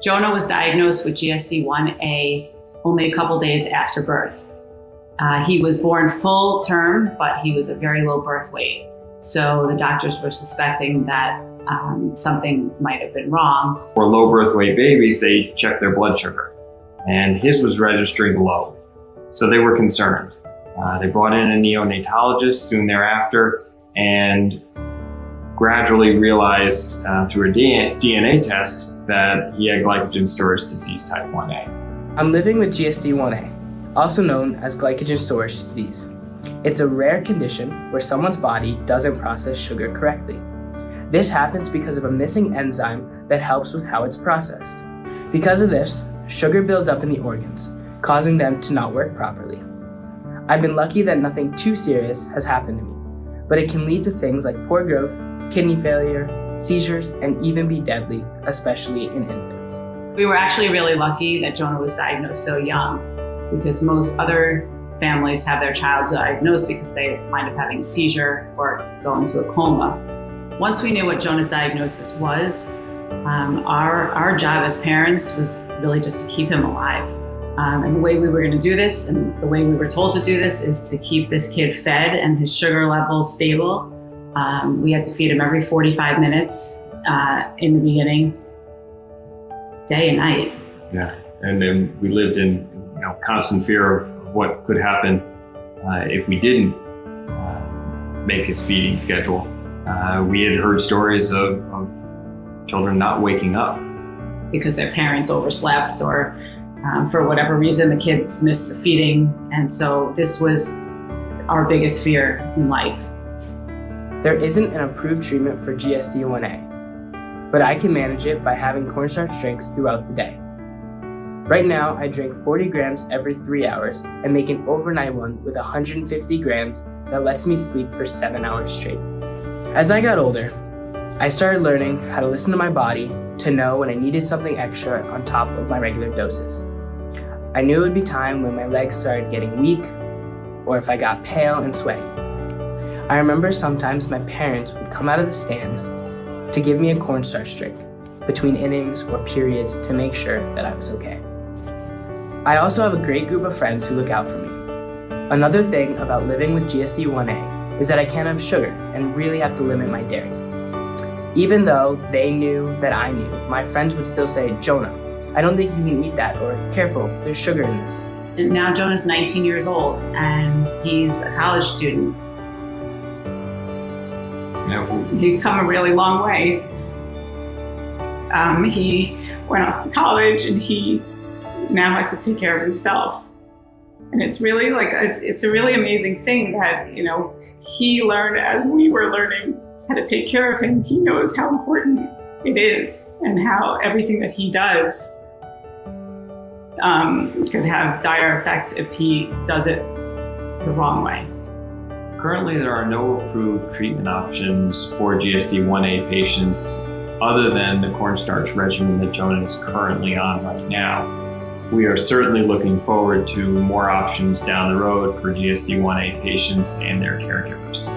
Jonah was diagnosed with GSD1A only a couple days after birth. He was born full term, but he was a very low birth weight. So the doctors were suspecting that something might have been wrong. For low birth weight babies, they check their blood sugar, and his was registering low. So they were concerned. They brought in a neonatologist soon thereafter and gradually realized through a DNA test that he had glycogen storage disease type 1A. I'm living with GSD1A, also known as glycogen storage disease. It's a rare condition where someone's body doesn't process sugar correctly. This happens because of a missing enzyme that helps with how it's processed. Because of this, sugar builds up in the organs, causing them to not work properly. I've been lucky that nothing too serious has happened to me, but it can lead to things like poor growth, kidney failure, seizures, and even be deadly, especially in infants. We were actually really lucky that Jonah was diagnosed so young, because most other families have their child diagnosed because they wind up having a seizure or go into a coma. Once we knew what Jonah's diagnosis was, our job as parents was really just to keep him alive. And the way we were going to do this, and the way we were told to do this, is to keep this kid fed and his sugar levels stable. We had to feed him every 45 minutes in the beginning, day and night. Yeah, and then we lived in constant fear of what could happen if we didn't make his feeding schedule. We had heard stories of children not waking up because their parents overslept or for whatever reason the kids missed the feeding. And so this was our biggest fear in life. There isn't an approved treatment for GSD1A, but I can manage it by having cornstarch drinks throughout the day. Right now, I drink 40 grams every 3 hours and make an overnight one with 150 grams that lets me sleep for 7 hours straight. As I got older, I started learning how to listen to my body to know when I needed something extra on top of my regular doses. I knew it would be time when my legs started getting weak or if I got pale and sweaty. I remember sometimes my parents would come out of the stands to give me a cornstarch drink between innings or periods to make sure that I was okay. I also have a great group of friends who look out for me. Another thing about living with GSD1A is that I can't have sugar and really have to limit my dairy. Even though they knew that I knew, my friends would still say, "Jonah, I don't think you can eat that," or "Careful, there's sugar in this." And now Jonah's 19 years old and he's a college student. He's come a really long way. He went off to college and he now has to take care of himself. And it's really it's a really amazing thing that, he learned as we were learning how to take care of him. He knows how important it is and how everything that he does could have dire effects if he does it the wrong way. Currently, there are no approved treatment options for GSD1A patients other than the cornstarch regimen that Jonah is currently on right now. We are certainly looking forward to more options down the road for GSD1A patients and their caregivers.